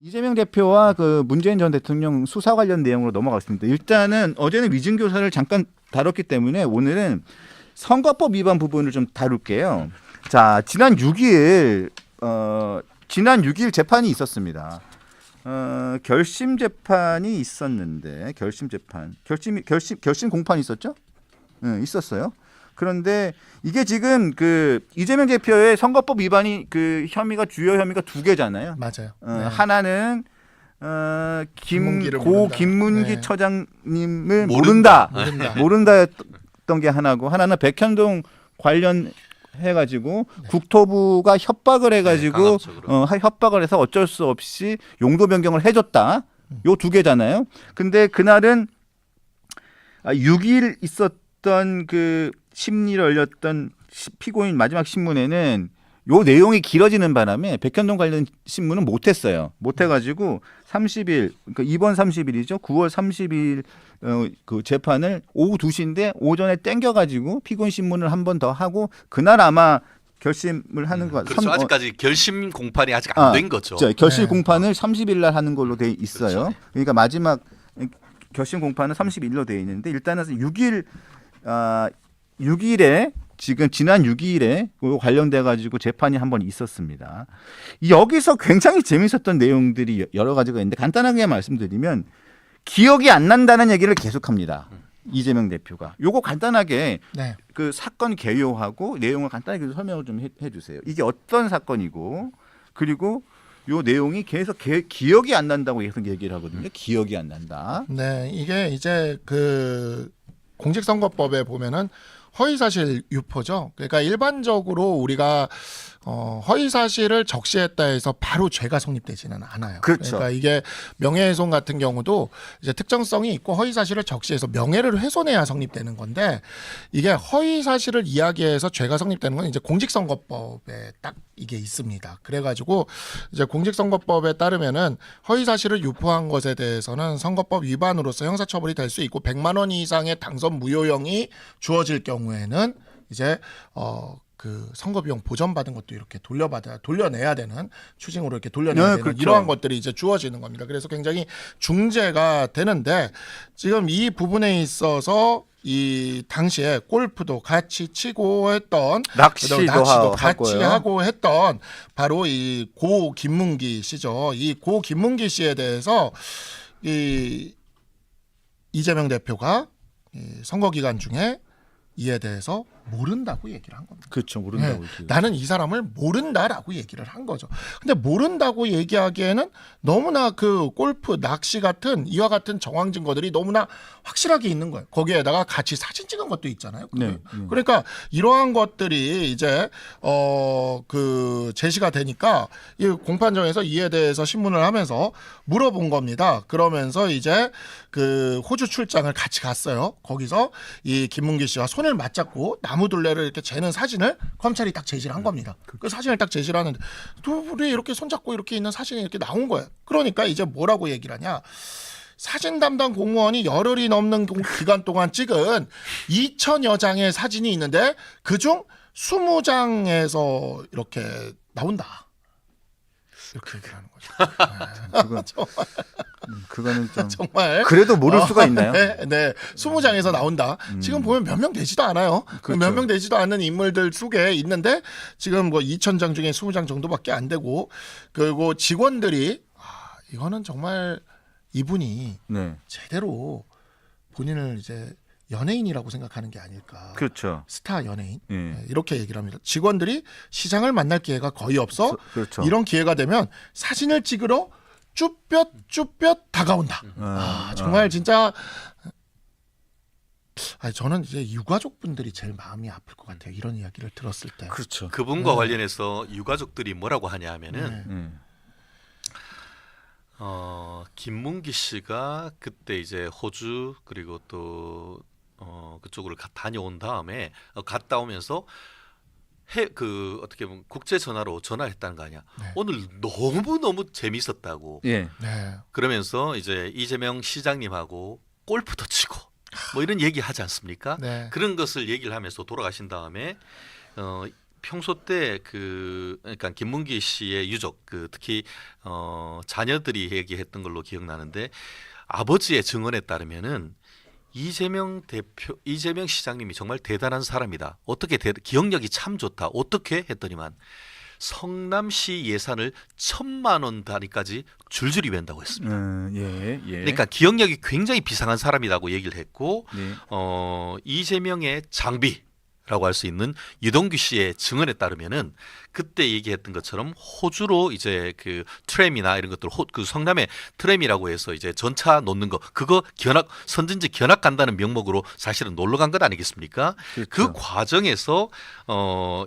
이재명 대표와 그 문재인 전 대통령 수사 관련 내용으로 넘어가겠습니다. 일단은 어제는 위증교사를 잠깐 다뤘기 때문에 오늘은 선거법 위반 부분을 좀 다룰게요. 자, 지난 6일 재판이 있었습니다. 결심 재판이 있었는데 결심 공판이 있었죠? 네, 있었어요. 그런데 이게 지금 그 이재명 대표의 선거법 위반이 그 주요 혐의가 두 개잖아요. 맞아요. 하나는 김문기 네. 처장님을 모른다. 모른다였던 게 하나고, 하나는 백현동 관련해가지고 국토부가 협박을 해가지고 협박을 해서 어쩔 수 없이 용도 변경을 해줬다. 요 두 개잖아요. 근데 그날은 6일 있었던 그 심리를 열렸던 피고인 마지막 신문에는 요 내용이 길어지는 바람에 백현동 관련 신문은 못했어요. 못해가지고 30일, 그러니까 이번 30일이죠. 9월 30일 그 재판을 오후 2시인데 오전에 땡겨가지고 피고인 신문을 한 번 더 하고 그날 아마 결심을 하는 것 같아요. 그렇죠. 아직까지 결심 공판이 아직 안 된 거죠. 결심 공판을 30일 날 하는 걸로 돼 있어요. 그렇죠. 그러니까 마지막 결심 공판은 30일로 돼 있는데 일단은 6일에 지금 지난 6일에 관련돼 가지고 재판이 한 번 있었습니다. 여기서 굉장히 재밌었던 내용들이 여러 가지가 있는데 간단하게 말씀드리면 기억이 안 난다는 얘기를 계속합니다. 이재명 대표가. 요거 간단하게 그 사건 개요하고 내용을 간단하게 설명을 좀 해주세요. 이게 어떤 사건이고, 그리고 요 내용이 계속 기억이 안 난다고 계속 얘기를 하거든요. 기억이 안 난다. 네, 이게 이제 그 공직선거법에 보면은 허위사실 유포죠. 그러니까 일반적으로 우리가 허위사실을 적시했다 해서 바로 죄가 성립되지는 않아요. 그렇죠. 그러니까 이게 명예훼손 같은 경우도 이제 특정성이 있고 허위사실을 적시해서 명예를 훼손해야 성립되는 건데, 이게 허위사실을 이야기해서 죄가 성립되는 건 이제 공직선거법에 딱 이게 있습니다. 그래가지고 이제 공직선거법에 따르면은 허위사실을 유포한 것에 대해서는 선거법 위반으로서 형사처벌이 될 수 있고 100만 원 이상의 당선 무효형이 주어질 경우에는 이제 그 선거비용 보전받은 것도 이렇게 돌려내야 되는, 추징으로 이렇게 돌려내야 되는 그렇죠. 이러한 것들이 이제 주어지는 겁니다. 그래서 굉장히 중재가 되는데, 지금 이 부분에 있어서 이 당시에 골프도 같이 치고 했던, 낚시도 같이 하고 했던 바로 이 고 김문기 씨죠. 이 고 김문기 씨에 대해서 이 이재명 대표가 이 선거 기간 중에 이에 대해서 모른다고 얘기를 한 겁니다. 그렇죠. 모른다고. 네, 나는 이 사람을 모른다라고 얘기를 한 거죠. 근데 모른다고 얘기하기에는 너무나 그 골프, 낚시 같은 이와 같은 정황 증거들이 너무나 확실하게 있는 거예요. 거기에다가 같이 사진 찍은 것도 있잖아요. 네. 그러니까 이러한 것들이 이제 그 제시가 되니까 이 공판정에서 이에 대해서 신문을 하면서 물어본 겁니다. 그러면서 이제 그 호주 출장을 같이 갔어요. 거기서 이 김문기 씨와 손을 맞잡고 나무 둘레를 이렇게 재는 사진을 검찰이 딱 제시를 한 겁니다. 그 사진을 딱 제시를 하는데 둘이 이렇게 손잡고 이렇게 있는 사진이 이렇게 나온 거예요. 그러니까 이제 뭐라고 얘기를 하냐? 사진 담당 공무원이 열흘이 넘는 기간 동안 찍은 2,000여 장의 사진이 있는데 그중 20장에서 이렇게 나온다. 이렇게 얘기를 하는 거죠. 그거는 좀 정말 그래도 모를 수가 있나요? 네, 20장에서 나온다. 지금 보면 몇 명 되지도 않아요. 그렇죠. 몇 명 되지도 않는 인물들 속에 있는데 지금 뭐 2,000장 중에 20장 정도밖에 안 되고, 그리고 직원들이 이거는 정말 이분이 제대로 본인을 이제 연예인이라고 생각하는 게 아닐까. 그렇죠. 스타 연예인. 이렇게 얘기를 합니다. 직원들이 시장을 만날 기회가 거의 없어. 그렇죠. 이런 기회가 되면 사진을 찍으러 쭈뼛 다가온다. 정말 진짜 저는 이제 유가족분들이 제일 마음이 아플 것 같아요. 이런 이야기를 들었을 때. 그렇죠. 그분과 관련해서 유가족들이 뭐라고 하냐 하면은 김문기 씨가 그때 이제 호주 그리고 또 그쪽으로 다녀온 다음에 갔다 오면서 그 어떻게 보면 국제 전화로 전화했다는 거 아니야. 오늘 너무 재밌었다고. 그러면서 이제 이재명 시장님하고 골프도 치고 뭐 이런 얘기 하지 않습니까? 그런 것을 얘기를 하면서 돌아가신 다음에 평소 때 그러니까 김문기 씨의 유족 특히 자녀들이 얘기했던 걸로 기억나는데 아버지의 증언에 따르면은 이재명 시장님이 정말 대단한 사람이다. 어떻게 기억력이 참 좋다. 어떻게 했더니만 성남시 예산을 1,000만 원 단위까지 줄줄이 웬다고 했습니다. 예. 그러니까 기억력이 굉장히 비상한 사람이라고 얘기를 했고 네. 이재명의 장비라고 할 수 있는 유동규 씨의 증언에 따르면은 그때 얘기했던 것처럼 호주로 이제 그 트램이나 이런 것들 그 성남의 트램이라고 해서 이제 전차 놓는 거 그거 선진지 견학 간다는 명목으로 사실은 놀러 간 것 아니겠습니까? 그렇죠. 그 과정에서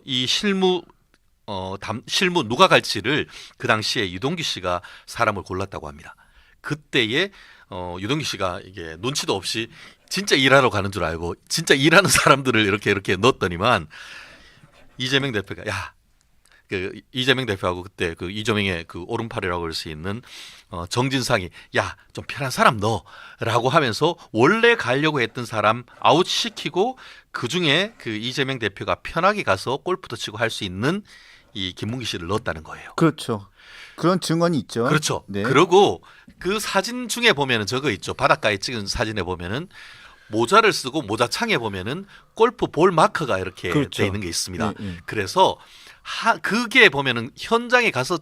이 실무 누가 갈지를 그 당시에 유동규 씨가 사람을 골랐다고 합니다. 그때에 유동규 씨가 이게 눈치도 없이 진짜 일하러 가는 줄 알고 진짜 일하는 사람들을 이렇게 넣었더니만 이재명 대표가 이재명 대표하고 그때 그 이재명의 그 오른팔이라고 할 수 있는 정진상이 좀 편한 사람 넣어라고 하면서 원래 가려고 했던 사람 아웃시키고 그 중에 그 이재명 대표가 편하게 가서 골프도 치고 할 수 있는 이 김문기 씨를 넣었다는 거예요. 그렇죠. 그런 증언이 있죠. 그렇죠. 네. 그리고 그 사진 중에 보면은 저거 있죠. 바닷가에 찍은 사진에 보면은 모자를 쓰고 모자창에 보면은 골프 볼 마커가 이렇게 그렇죠. 돼 있는 게 있습니다. 네. 그래서 그게 보면은 현장에 가서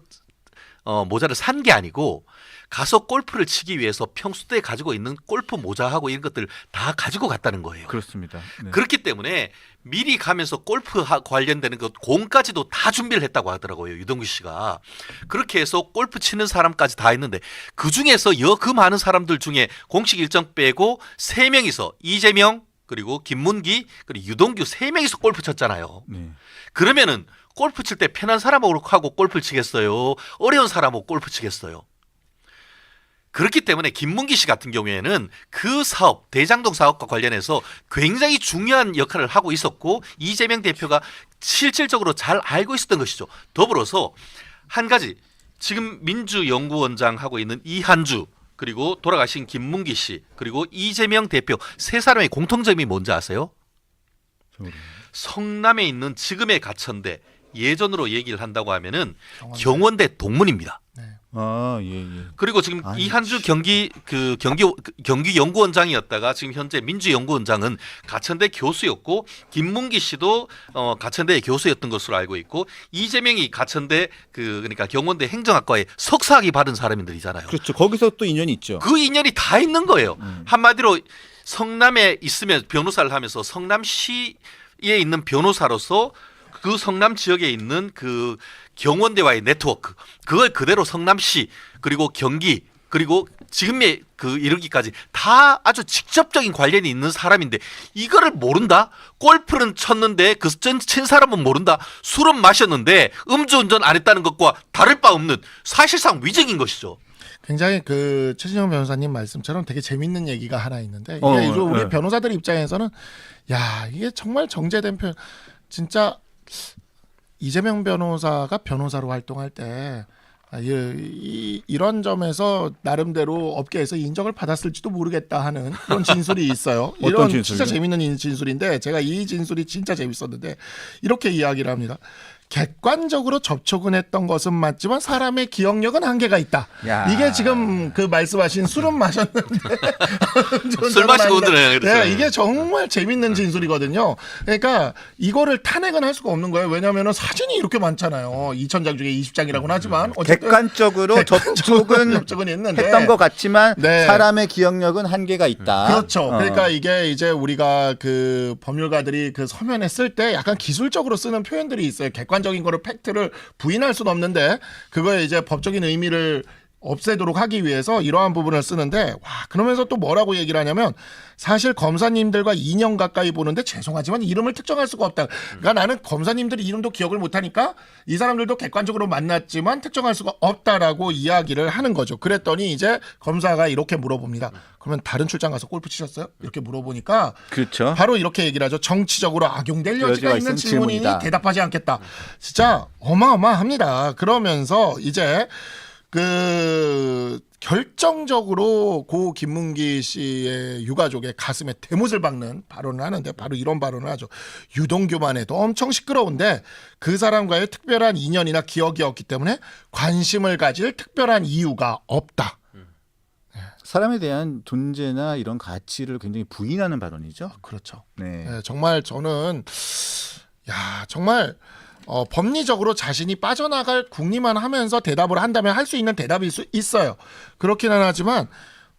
모자를 산 게 아니고 가서 골프를 치기 위해서 평소 때 가지고 있는 골프 모자하고 이런 것들 다 가지고 갔다는 거예요. 그렇습니다. 네. 그렇기 때문에 미리 가면서 골프 관련되는 것 공까지도 다 준비를 했다고 하더라고요. 유동규 씨가. 그렇게 해서 골프 치는 사람까지 다 했는데 그중에서 그 많은 사람들 중에 공식 일정 빼고 3명이서 이재명 그리고 김문기 그리고 유동규 3명이서 골프 쳤잖아요. 네. 그러면은 골프 칠 때 편한 사람하고 골프를 치겠어요? 어려운 사람하고 골프 치겠어요? 그렇기 때문에 김문기 씨 같은 경우에는 그 사업, 대장동 사업과 관련해서 굉장히 중요한 역할을 하고 있었고 이재명 대표가 실질적으로 잘 알고 있었던 것이죠. 더불어서 한 가지 지금 민주연구원장 하고 있는 이한주 그리고 돌아가신 김문기 씨 그리고 이재명 대표 세 사람의 공통점이 뭔지 아세요? 성남에 있는 지금의 가천대 예전으로 얘기를 한다고 하면은 경원대 동문입니다. 네. 예. 그리고 지금 이한주 경기 연구원장이었다가 지금 현재 민주연구원장은 가천대 교수였고 김문기 씨도 가천대 교수였던 것으로 알고 있고 이재명이 가천대 그러니까 경원대 행정학과에 석사학위 받은 사람들이잖아요. 그렇죠. 거기서 또 인연이 있죠. 그 인연이 다 있는 거예요. 한마디로 성남에 있으면 변호사를 하면서 성남시에 있는 변호사로서 그 성남 지역에 있는 그 경원대와의 네트워크 그걸 그대로 성남시 그리고 경기 그리고 지금의 그 이르기까지 다 아주 직접적인 관련이 있는 사람인데 이거를 모른다? 골프는 쳤는데 그 친 사람은 모른다? 술은 마셨는데 음주운전 안 했다는 것과 다를 바 없는 사실상 위증인 것이죠. 굉장히 그 최진영 변호사님 말씀처럼 되게 재밌는 얘기가 하나 있는데 이게 우리 네. 변호사들 입장에서는 이게 정말 정제된 표현 진짜 이재명 변호사가 변호사로 활동할 때 이런 점에서 나름대로 업계에서 인정을 받았을지도 모르겠다 하는 그런 진술이 있어요. 이런 진술이요? 진짜 재밌는 진술인데 제가 이 진술이 진짜 재밌었는데 이렇게 이야기를 합니다. 객관적으로 접촉은 했던 것은 맞지만 사람의 기억력은 한계가 있다. 야. 이게 지금 그 말씀하신 술은 마셨는데 술 마시고 운전해요. 그렇죠. 네, 이게 정말 재밌는 진술이거든요. 그러니까 이거를 탄핵은 할 수가 없는 거예요. 왜냐하면 사진이 이렇게 많잖아요. 2,000장 중에 20장이라고는 하지만 어쨌든 객관적으로 접촉은 했는데 했던 것 같지만 네. 사람의 기억력은 한계가 있다. 그렇죠. 그러니까 이게 이제 우리가 그 법률가들이 그 서면에 쓸 때 약간 기술적으로 쓰는 표현들이 있어요. 객관적인 거를 팩트를 부인할 수는 없는데 그거에 이제 법적인 의미를 없애도록 하기 위해서 이러한 부분을 쓰는데 그러면서 또 뭐라고 얘기를 하냐면 사실 검사님들과 2년 가까이 보는데 죄송하지만 이름을 특정할 수가 없다. 그러니까 나는 검사님들이 이름도 기억을 못하니까 이 사람들도 객관적으로 만났지만 특정할 수가 없다라고 이야기를 하는 거죠. 그랬더니 이제 검사가 이렇게 물어봅니다. 그러면 다른 출장 가서 골프 치셨어요? 이렇게 물어보니까 그렇죠. 바로 이렇게 얘기를 하죠. 정치적으로 악용될 여지가 있는 질문이니 질문이다. 대답하지 않겠다. 진짜 어마어마합니다. 그러면서 이제 그 결정적으로 고 김문기 씨의 유가족의 가슴에 대못을 박는 발언을 하는데 바로 이런 발언을 하죠. 유동규만 해도 엄청 시끄러운데 그 사람과의 특별한 인연이나 기억이 없기 때문에 관심을 가질 특별한 이유가 없다. 사람에 대한 존재나 이런 가치를 굉장히 부인하는 발언이죠. 그렇죠. 네. 네, 정말 저는 정말 법리적으로 자신이 빠져나갈 궁리만 하면서 대답을 한다면 할 수 있는 대답일 수 있어요. 그렇기는 하지만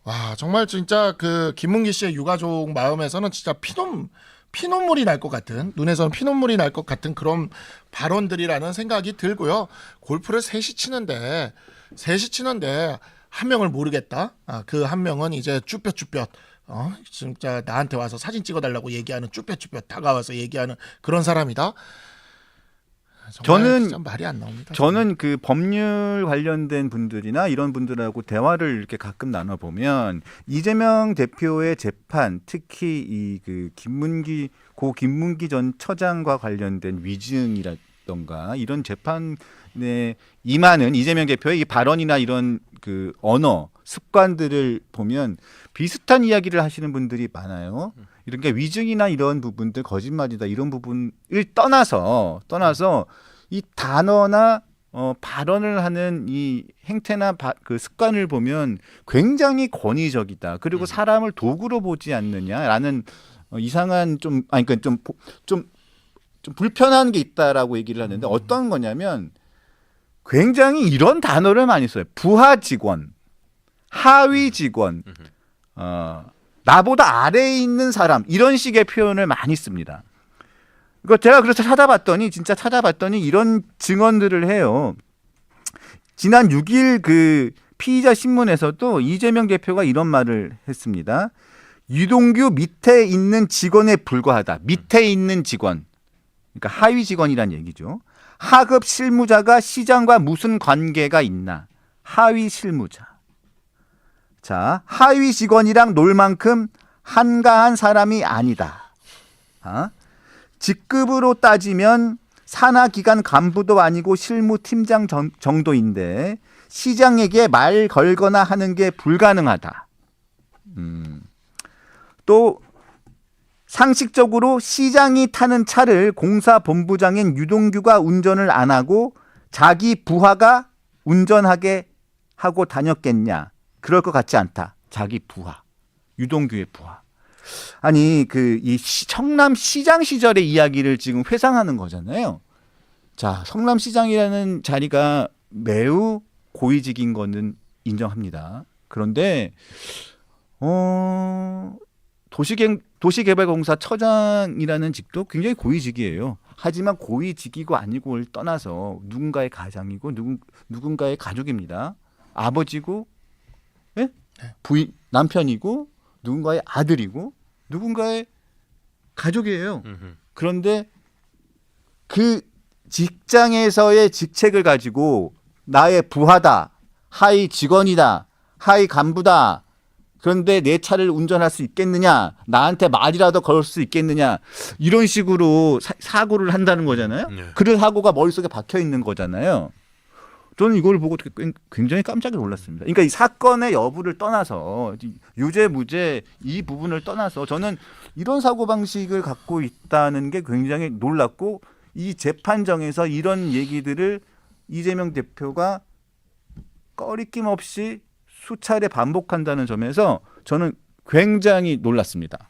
와 정말 진짜 그 김문기 씨의 유가족 마음에서는 진짜 피눈물이 날 것 같은, 눈에서는 피눈물이 날 것 같은 그런 발언들이라는 생각이 들고요. 골프를 셋이 치는데 한 명을 모르겠다. 그 한 명은 이제 쭈뼛쭈뼛 진짜 나한테 와서 사진 찍어달라고 얘기하는 쭈뼛쭈뼛 다가와서 얘기하는 그런 사람이다. 정말 저는 진짜 말이 안 나옵니다. 저는 그 법률 관련된 분들이나 이런 분들하고 대화를 이렇게 가끔 나눠 보면 이재명 대표의 재판, 특히 이 그 고 김문기 전 처장과 관련된 위증이라던가 이런 재판에 임하는 이재명 대표의 이 발언이나 이런 그 언어 습관들을 보면 비슷한 이야기를 하시는 분들이 많아요. 이런 게 위증이나 이런 부분들, 거짓말이다 이런 부분을 떠나서 이 단어나 발언을 하는 이 행태나 그 습관을 보면 굉장히 권위적이다. 그리고 사람을 도구로 보지 않느냐라는 이상한 그러니까 좀 불편한 게 있다라고 얘기를 하는데 어떤 거냐면 굉장히 이런 단어를 많이 써요. 부하 직원, 하위 직원, 나보다 아래에 있는 사람 이런 식의 표현을 많이 씁니다. 이거 제가 그래서 찾아봤더니 이런 증언들을 해요. 지난 6일 그 피의자 신문에서도 이재명 대표가 이런 말을 했습니다. 유동규 밑에 있는 직원에 불과하다. 밑에 있는 직원, 그러니까 하위 직원이란 얘기죠. 하급 실무자가 시장과 무슨 관계가 있나? 하위 실무자. 자, 하위 직원이랑 놀 만큼 한가한 사람이 아니다. 직급으로 따지면 산하기관 간부도 아니고 실무팀장 정도인데 시장에게 말 걸거나 하는 게 불가능하다. 또 상식적으로 시장이 타는 차를 공사본부장인 유동규가 운전을 안 하고 자기 부하가 운전하게 하고 다녔겠냐? 그럴 것 같지 않다. 자기 부하, 유동규의 부하. 아니 이 성남 시장 시절의 이야기를 지금 회상하는 거잖아요. 자, 성남 시장이라는 자리가 매우 고위직인 거는 인정합니다. 그런데 도시개발공사 처장이라는 직도 굉장히 고위직이에요. 하지만 고위직이고 아니고를 떠나서 누군가의 가장이고 누군가의 가족입니다. 아버지고 부인, 남편이고 누군가의 아들이고 누군가의 가족이에요. 그런데 그 직장에서의 직책을 가지고 나의 부하다, 하위 직원이다, 하위 간부다. 그런데 내 차를 운전할 수 있겠느냐? 나한테 말이라도 걸 수 있겠느냐? 이런 식으로 사고를 한다는 거잖아요. 네. 그런 사고가 머릿속에 박혀 있는 거잖아요. 저는 이걸 보고 굉장히 깜짝 놀랐습니다. 그러니까 이 사건의 여부를 떠나서 유죄 무죄 이 부분을 떠나서 저는 이런 사고방식을 갖고 있다는 게 굉장히 놀랐고 이 재판정에서 이런 얘기들을 이재명 대표가 꺼리낌 없이 수차례 반복한다는 점에서 저는 굉장히 놀랐습니다.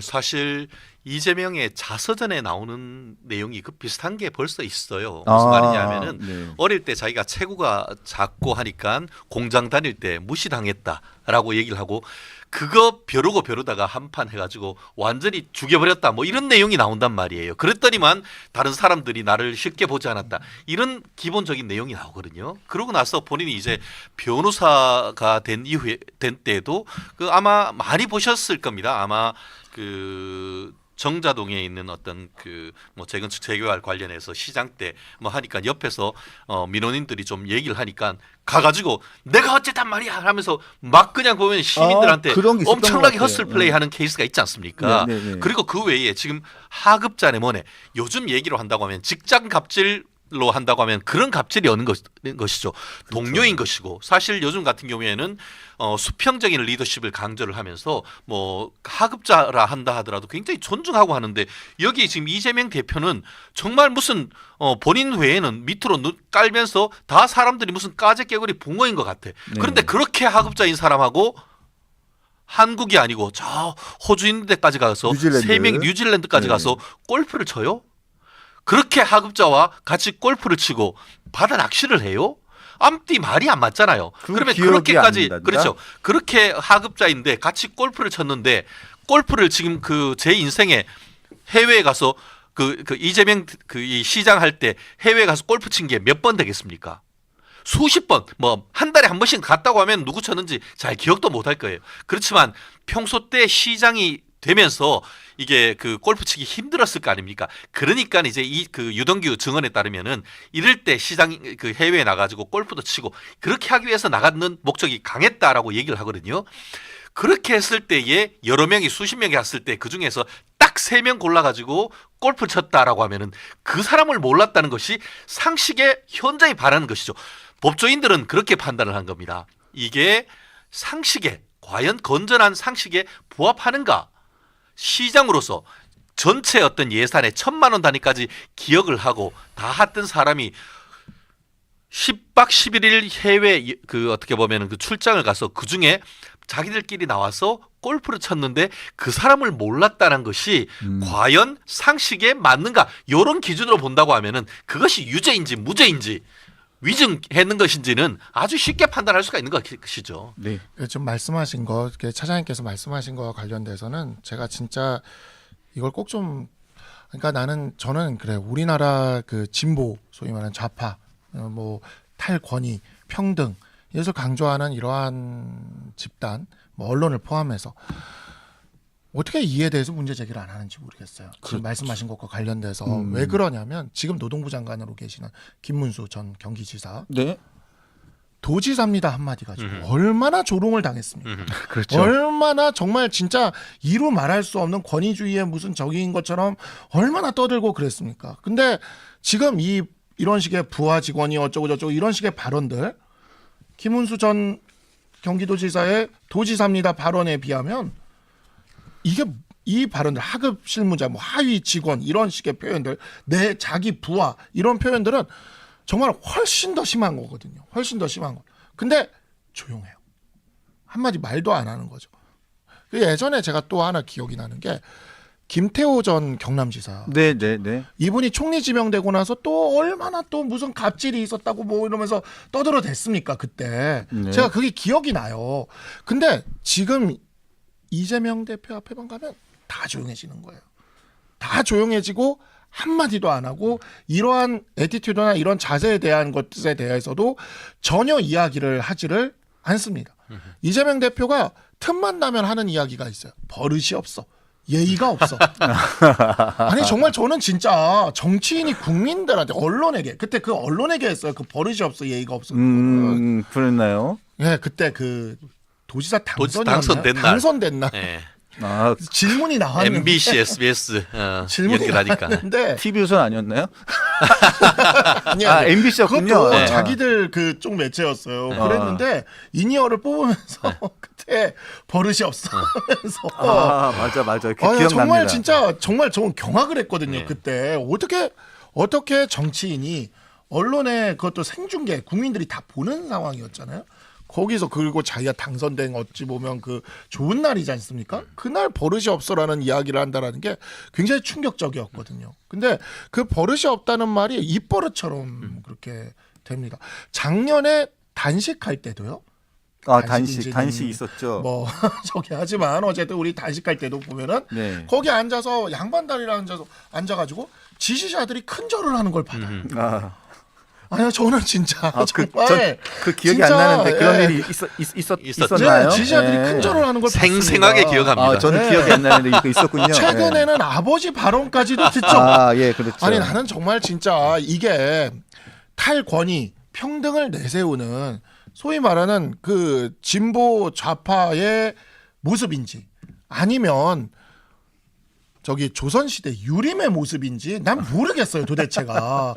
사실 이재명의 자서전에 나오는 내용이 그 비슷한 게 벌써 있어요. 무슨 말이냐면은 네. 어릴 때 자기가 체구가 작고 하니까 공장 다닐 때 무시당했다라고 얘기를 하고 그거 벼르다가 한판 해가지고 완전히 죽여버렸다 뭐 이런 내용이 나온단 말이에요. 그랬더니만 다른 사람들이 나를 쉽게 보지 않았다 이런 기본적인 내용이 나오거든요. 그러고 나서 본인이 이제 변호사가 된 때에도 그 아마 많이 보셨을 겁니다. 아마 그 정자동에 있는 어떤 그 뭐 재건축 재개발 관련해서 시장 때 뭐 하니까 옆에서 민원인들이 좀 얘기를 하니까 가가지고 내가 어쨌단 말이야 하면서 막 그냥 보면 시민들한테 그런 게 있었던 엄청나게 것 같아요. 헛슬 플레이하는 케이스가 있지 않습니까? 네. 그리고 그 외에 지금 하급자네 뭐네 요즘 얘기로 한다고 하면 직장 갑질 로 한다고 하면 그런 갑질이 어느 것이죠. 동료인 것이고 사실 요즘 같은 경우에는 수평적인 리더십을 강조를 하면서 뭐 하급자라 한다 하더라도 굉장히 존중하고 하는데 여기 지금 이재명 대표는 정말 무슨 본인 외에는 밑으로 깔면서 다 사람들이 무슨 까제깨구리 붕어인 것 같아. 그런데 그렇게 하급자인 사람하고 한국이 아니고 저 호주 있는 데까지 가서 뉴질랜드. 3명 뉴질랜드까지 네. 가서 골프를 쳐요? 그렇게 하급자와 같이 골프를 치고 바다 낚시를 해요? 앞뒤 말이 안 맞잖아요. 그 그러면 기억이 그렇게까지 안 난다? 그렇죠. 그렇게 하급자인데 같이 골프를 쳤는데 골프를 지금 그 제 인생에 해외에 가서 그 이재명 이 시장 할 때 해외에 가서 골프 친 게 몇 번 되겠습니까? 수십 번, 뭐 한 달에 한 번씩 갔다고 하면 누구 쳤는지 잘 기억도 못 할 거예요. 그렇지만 평소 때 시장이 되면서 이게 그 골프 치기 힘들었을 거 아닙니까? 그러니까 이제 이 그 유동규 증언에 따르면은 이럴 때 시장 그 해외에 나가지고 골프도 치고 그렇게 하기 위해서 나가는 목적이 강했다라고 얘기를 하거든요. 그렇게 했을 때에 여러 명이 수십 명이 갔을 때 그 중에서 딱 3명 골라가지고 골프 쳤다라고 하면은 그 사람을 몰랐다는 것이 상식에 현저히 바라는 것이죠. 법조인들은 그렇게 판단을 한 겁니다. 이게 상식에 과연 건전한 상식에 부합하는가? 시장으로서 전체 어떤 예산의 1,000만 원 단위까지 기억을 하고 다 했던 사람이 10박 11일 해외 그 어떻게 보면은 그 출장을 가서 그 중에 자기들끼리 나와서 골프를 쳤는데 그 사람을 몰랐다는 것이 과연 상식에 맞는가? 이런 기준으로 본다고 하면은 그것이 유죄인지 무죄인지 위증했는 것인지는 아주 쉽게 판단할 수가 있는 것이죠. 네. 지금 말씀하신 거, 차장님께서 말씀하신 거와 관련돼서는 제가 진짜 이걸 꼭 좀, 그러니까 저는 그래, 우리나라 그 진보, 소위 말하는 좌파, 뭐 탈권위, 평등, 이것을 강조하는 이러한 집단, 뭐 언론을 포함해서 어떻게 이에 대해서 문제 제기를 안 하는지 모르겠어요. 지금 말씀하신 것과 관련돼서 왜 그러냐면 지금 노동부 장관으로 계시는 김문수 전 경기지사 네. 도지사입니다 한마디 가지고 얼마나 조롱을 당했습니까? 그렇죠. 얼마나 정말 진짜 이루 말할 수 없는 권위주의의 무슨 적인 것처럼 얼마나 떠들고 그랬습니까? 근데 지금 이런 식의 부하 직원이 어쩌고 저쩌고 이런 식의 발언들 김문수 전 경기도지사의 도지사입니다 발언에 비하면 이게 이 발언들 하급 실무자 뭐 하위 직원 이런 식의 표현들 내 자기 부하 이런 표현들은 정말 훨씬 더 심한 거거든요. 훨씬 더 심한 거. 근데 조용해요. 한마디 말도 안 하는 거죠. 예전에 제가 또 하나 기억이 나는 게 김태호 전 경남지사. 네. 이분이 총리 지명되고 나서 또 얼마나 또 무슨 갑질이 있었다고 뭐 이러면서 떠들어댔습니까 그때. 네. 제가 그게 기억이 나요. 근데 지금 이재명 대표 앞에만 가면 다 조용해지는 거예요. 다 조용해지고 한마디도 안 하고 이러한 애티튜드나 이런 자세에 대한 것에 대해서도 전혀 이야기를 하지를 않습니다. 이재명 대표가 틈만 나면 하는 이야기가 있어요. 버릇이 없어. 예의가 없어. 아니 정말 저는 진짜 정치인이 국민들한테 언론에게 그때 그 언론에게 했어요. 그 버릇이 없어 예의가 없어. 그랬나요? 예, 그때 그 도지사 당선된 날. 당선된 날. 네. 아, 질문이 나왔는데 MBC, SBS 질문이 연결하니까. 나왔는데 TV조선 아니었나요? 아니요. 아, MBC였군요. 그것도 네. 자기들 그쪽 매체였어요. 그랬는데 인이어를 뽑으면서 그때 버릇이 없어 하면서 아, 맞아. 기억납니다. 정말 진짜 정말 저는 경악을 했거든요. 네. 그때 어떻게 정치인이 언론에 그것도 생중계 국민들이 다 보는 상황이었잖아요. 거기서 그리고 자기가 당선된 어찌 보면 그 좋은 날이지 않습니까? 그날 버릇이 없어라는 이야기를 한다라는 게 굉장히 충격적이었거든요. 근데 그 버릇이 없다는 말이 입버릇처럼 그렇게 됩니다. 작년에 단식할 때도요. 아, 단식인지는 단식 있었죠. 뭐 저기 하지만 어쨌든 우리 단식할 때도 보면은 네. 거기 앉아서 양반다리를 앉아가지고 지지자들이 큰 절을 하는 걸 받아요. 아, 아니요, 저는 진짜 정말 그 기억이 진짜, 안 나는데 그런 예. 일이 있었죠. 있었나요? 네, 지지자들이 예. 큰 절을 하는 걸 생생하게 봤습니다. 기억합니다. 아, 저는 네. 기억이 안 나는데 이거 있었군요. 최근에는 아버지 발언까지도 듣죠. 아, 예, 그렇죠. 아니 나는 정말 진짜 이게 탈권위 평등을 내세우는 소위 말하는 그 진보 좌파의 모습인지 아니면 저기 조선시대 유림의 모습인지 난 모르겠어요 도대체가.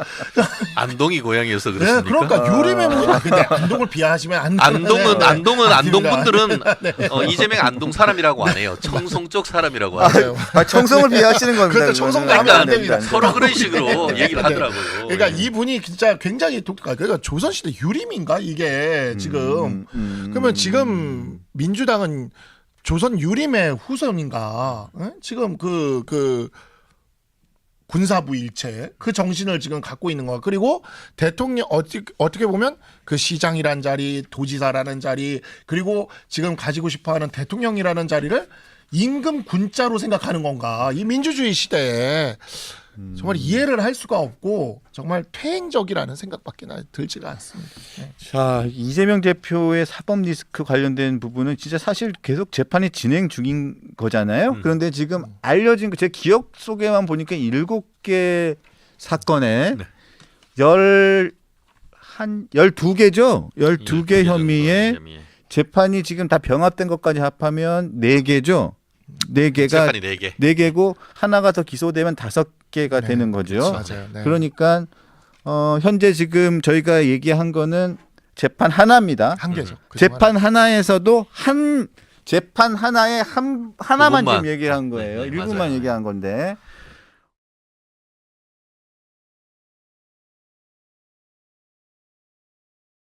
안동이 고향이어서 네, 그렇습니까? 그러니까 유림의 모습. 근데 안동을 비하하시면 안동은 안동 아닙니다. 분들은 이재명 안동 사람이라고 안 해요. 청송 쪽 사람이라고 하죠. 맞아요. 청송을 비하시는 겁니다. 그렇죠. 청송도 하면 안 됩니다. 서로 그런 식으로 얘기를 하더라고요. 그러니까 이분이 진짜 굉장히 독특한. 그러니까 조선시대 유림인가 이게 지금. 그러면 지금 민주당은 조선 유림의 후손인가? 응? 지금 그 군사부 일체 그 정신을 지금 갖고 있는 거. 그리고 대통령 어떻게 보면 그 시장이라는 자리, 도지사라는 자리, 그리고 지금 가지고 싶어하는 대통령이라는 자리를 임금 군자로 생각하는 건가? 이 민주주의 시대에 정말 이해를 할 수가 없고 정말 퇴행적이라는 생각밖에 들지가 않습니다. 네. 자, 이재명 대표의 사법 리스크 관련된 부분은 진짜 사실 계속 재판이 진행 중인 거잖아요. 그런데 지금 알려진 거 제 기억 속에만 보니까 7개 사건에 네. 12개죠. 12개 혐의에 혐의에. 재판이 지금 다 병합된 것까지 합하면 4개죠. 4개가 재판이 4개. 4개고 하나가 더 기소되면 5개가 네, 되는 거죠. 맞아요. 네. 그러니까 현재 지금 저희가 얘기한 거는 재판 하나입니다. 한 개죠. 그 재판 하나에서도 재판 하나에 하나만 부분만. 지금 얘기를 한 거예요. 네, 일부만 맞아요. 얘기한 건데